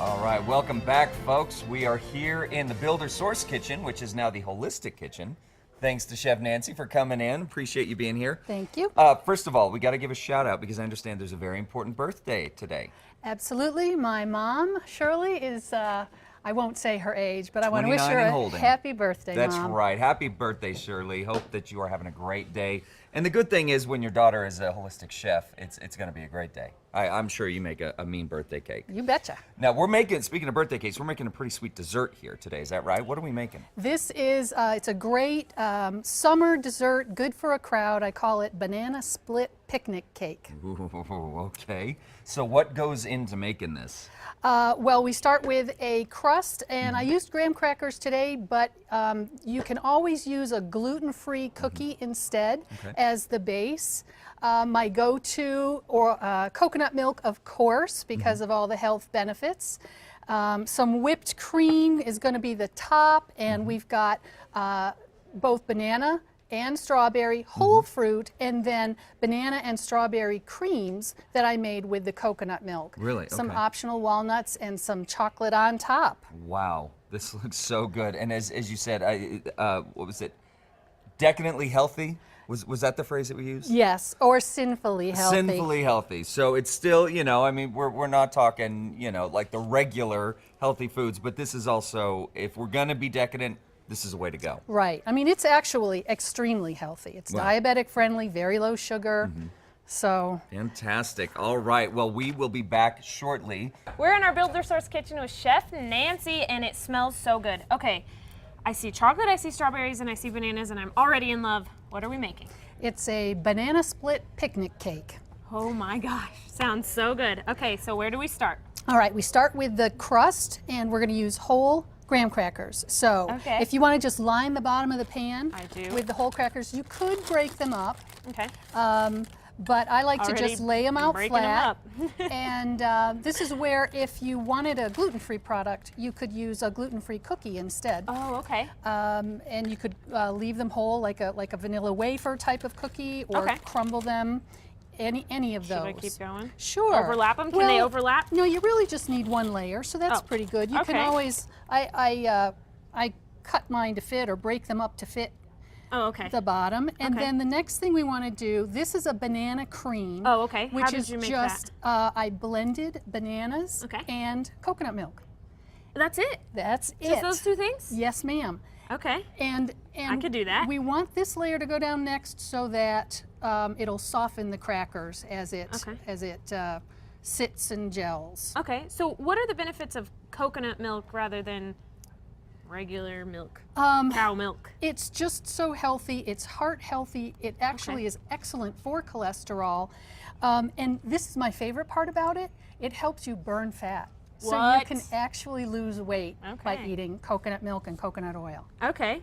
All right, welcome back, folks. We are here in the Builder Source Kitchen, which is now the Holistic Kitchen. Thanks to Chef Nancy for coming in. Appreciate you being here. Thank you. First of all, we got to give a shout out because I understand there's a very important birthday today. Absolutely. My mom, Shirley, is, I won't say her age, but I want to wish her a happy birthday, That's Mom. right. Happy birthday, Shirley. Hope that you are having a great day. And the good thing is when your daughter is a holistic chef, it's going to be a great day. I'm sure you make a mean birthday cake. You betcha. Now, speaking of birthday cakes, we're making a pretty sweet dessert here today. Is that right? What are we making? This is, it's a great summer dessert, good for a crowd. I call it banana split picnic cake. Ooh, okay. So what goes into making this? Well, we start with a crust, and I used graham crackers today, but you can always use a gluten-free cookie instead as the base. My go-to, or coconut milk, of course, because of all the health benefits. Some whipped cream is going to be the top, and we've got both banana and strawberry, whole fruit, and then banana and strawberry creams that I made with the coconut milk. Really? Some Okay. optional walnuts and some chocolate on top. Wow, this looks so good. And as you said, what was it? Decadently healthy? Was that the phrase that we used? Yes, or sinfully healthy. Sinfully healthy. So it's still, I mean, we're not talking, like the regular healthy foods, but this is also, if we're going to be decadent, this is a way to go. Right. I mean, it's actually extremely healthy. It's diabetic friendly, very low sugar. So Fantastic. All right. Well, we will be back shortly. We're in our Builder Source kitchen with Chef Nancy, and it smells so good. Okay, I see chocolate, I see strawberries, and I see bananas, and I'm already in love. What are we making? it's a banana split picnic cake. Oh my gosh, sounds so good. Okay, so where do we start? All right, we start with the crust, and we're going to use whole graham crackers. So if you want to just line the bottom of the pan with the whole crackers, you could break them up. Okay. But I like to just lay them out flat. Them up. And this is where, if you wanted a gluten-free product, you could use a gluten-free cookie instead. Oh, okay. And you could leave them whole, like a vanilla wafer type of cookie, or crumble them. Any of those. Should I keep going? Sure. Overlap them? Can they overlap? No, you really just need one layer, so that's pretty good. You can always, I cut mine to fit, or break them up to fit the bottom. And then the next thing we want to do, this is a banana cream. Oh, okay. Which How did is you make just, I blended bananas and coconut milk. That's it? That's it. Just those two things? Yes, ma'am. Okay. And I could do that. We want this layer to go down next so that it'll soften the crackers as it sits and gels. Okay. So what are the benefits of coconut milk rather than regular milk? Cow milk. It's just so healthy. It's heart healthy. It actually is excellent for cholesterol. And this is my favorite part about it. It helps you burn fat. So you can actually lose weight by eating coconut milk and coconut oil. Okay.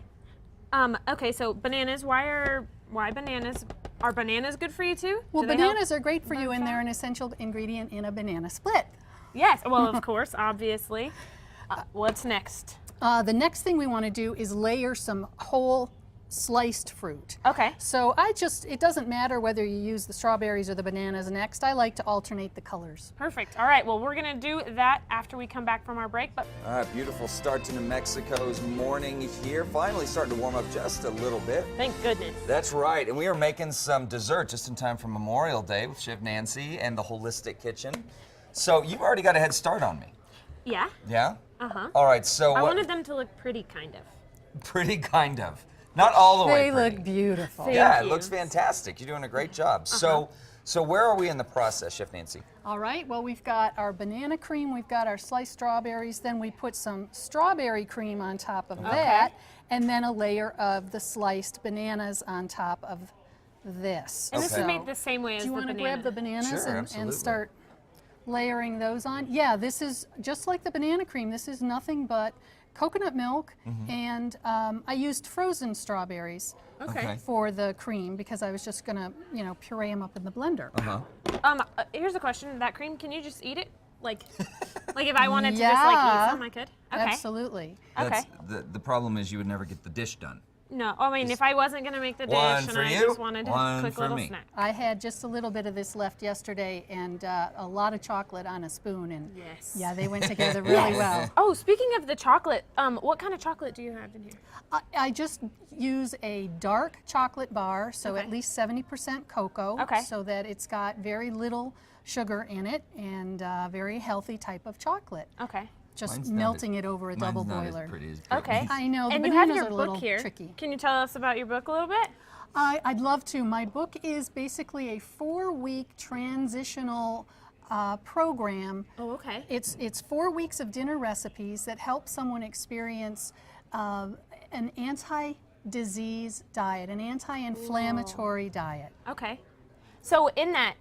Okay, so bananas, why bananas? Are bananas good for you too? Well, bananas are great for you, and they're an essential ingredient in a banana split. Yes, well, of course, obviously. What's next? The next thing we want to do is layer some whole sliced fruit. Okay. So it doesn't matter whether you use the strawberries or the bananas next. I like to alternate the colors. Perfect. All right, well, we're going to do that after we come back from our break. But All right, beautiful start to New Mexico's morning here. Finally starting to warm up just a little bit. Thank goodness. That's right, and we are making some dessert just in time for Memorial Day with Chef Nancy and the Holistic Kitchen. So you've already got a head start on me. Yeah. Yeah? Uh-huh. All right, so I wanted them to look pretty, kind of. Pretty kind of. Not all the way They pretty. look beautiful. Yeah, it looks fantastic. You're doing a great job. So where are we in the process, Chef Nancy? All right, well, we've got our banana cream, we've got our sliced strawberries, then we put some strawberry cream on top of that, and then a layer of the sliced bananas on top of this. And this is made the same way as the banana. Do you want to grab the bananas Sure, and start layering those on? Yeah, this is just like the banana cream. This is nothing but coconut milk, and I used frozen strawberries for the cream because I was just gonna, puree them up in the blender. Here's a question. That cream, can you just eat it? Like if I wanted to just eat some, I could? Okay. Absolutely. Okay. The problem is you would never get the dish done. No, I mean, if I wasn't going to make the dish One and for I you, just wanted a one quick for little me. snack. I had just a little bit of this left yesterday and a lot of chocolate on a spoon, and Yes. yeah, they went together really well. Oh, speaking of the chocolate, what kind of chocolate do you have in here? I just use a dark chocolate bar, so Okay. at least 70% cocoa, Okay. so that it's got very little sugar in it and very healthy type of chocolate. Okay. Just Mine's not melting it over a double Mine's not boiler. as pretty as Okay. Brittany's. I know, the And you have bananas your are a book little here. tricky. Can you tell us about your book a little bit? I'd love to. My book is basically a 4-week transitional program. Oh, okay. It's 4 weeks of dinner recipes that help someone experience an anti-disease diet, an anti-inflammatory diet. Okay. So in that,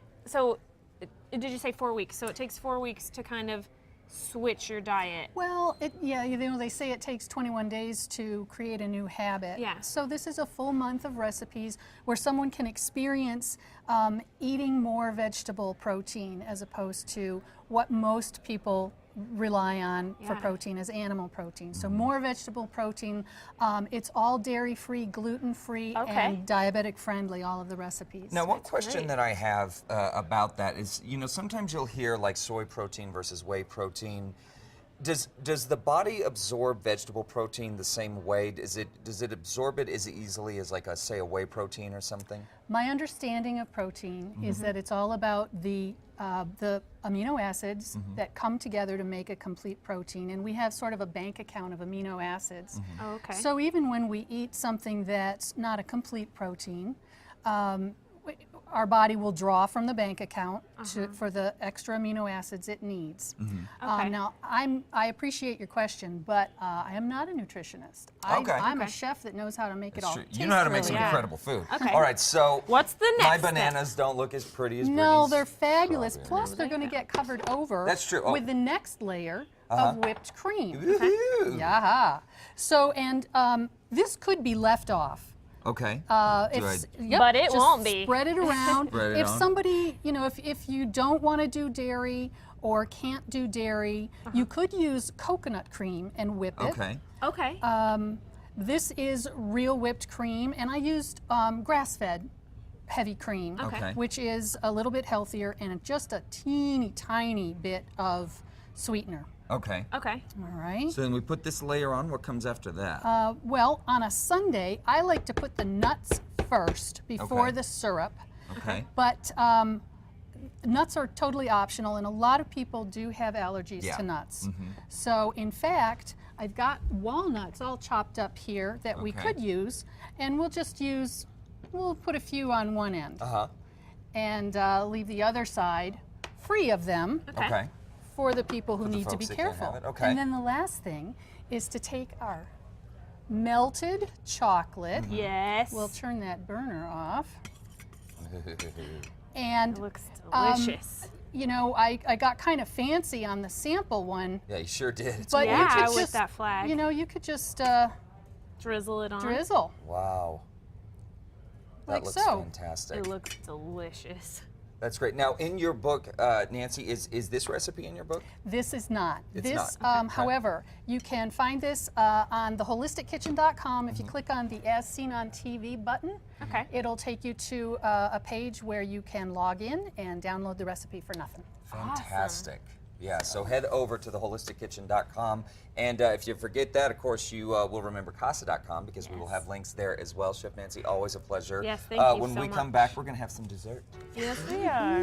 did you say 4 weeks? So it takes 4 weeks to kind of switch your diet. Well, yeah, you know, they say it takes 21 days to create a new habit. Yeah. So this is a full month of recipes where someone can experience eating more vegetable protein as opposed to what most people rely on for Yeah. protein as animal protein. So more vegetable protein. It's all dairy-free, gluten-free, Okay. and diabetic-friendly, all of the recipes. Now, one question great. that I have about that is, you know, sometimes you'll hear like soy protein versus whey protein. Does the body absorb vegetable protein the same way? Does it absorb it as easily as like say a whey protein or something? My understanding of protein is that it's all about the amino acids that come together to make a complete protein, and we have sort of a bank account of amino acids. Oh, okay. So even when we eat something that's not a complete protein, our body will draw from the bank account for the extra amino acids it needs. Okay. Now, I appreciate your question, but I am not a nutritionist. Okay. I'm a Okay. chef that knows how to make it all Sure. taste You know how to make really some good. incredible food. Okay. All right, so What's the next my step? bananas don't look as pretty as No, Brittany's they're fabulous. strawberry. Plus, they're going to get covered over That's true. Oh. with the next layer of whipped cream. Woohoo! Yeah. So, and this could be left off. Okay. Yep, But it just won't be. Spread it around. Spread it if on. somebody, you know, if you don't want to do dairy or can't do dairy, you could use coconut cream and whip it. Okay. Okay. This is real whipped cream, and I used grass-fed heavy cream, Okay. which is a little bit healthier and just a teeny tiny bit of sweetener. Okay. Okay. All right. So then we put this layer on. What comes after that? Well, on a sundae, I like to put the nuts first before Okay. the syrup. Okay. But nuts are totally optional, and a lot of people do have allergies Yeah. to nuts. So, in fact, I've got walnuts all chopped up here that we Okay. could use, and we'll put a few on one end Uh-huh. and leave the other side free of them Okay. Okay. for the people who the need to be folks that can't careful. have it, okay. And then the last thing is to take our melted chocolate. Yes. We'll turn that burner off. And It looks um, delicious. you know, I got kind of fancy on the sample one, Yeah, you sure did. It's but Yeah, you could with just, that flag. you know, you could just Drizzle it on. drizzle. Wow. That Like looks so. fantastic. It looks delicious. That's great. Now, in your book, Nancy, is this recipe in your book? This is not. It's This, not. Okay. however, you can find this on theholistickitchen.com. If you click on the As Seen on TV button, Okay. it'll take you to a page where you can log in and download the recipe for nothing. Fantastic. Yeah, so head over to theholistickitchen.com. And if you forget that, of course, you will remember casa.com because we will have links there as well. Chef Nancy, always a pleasure. Yes, thank you When so we come much. back, we're going to have some dessert. Yes, we are.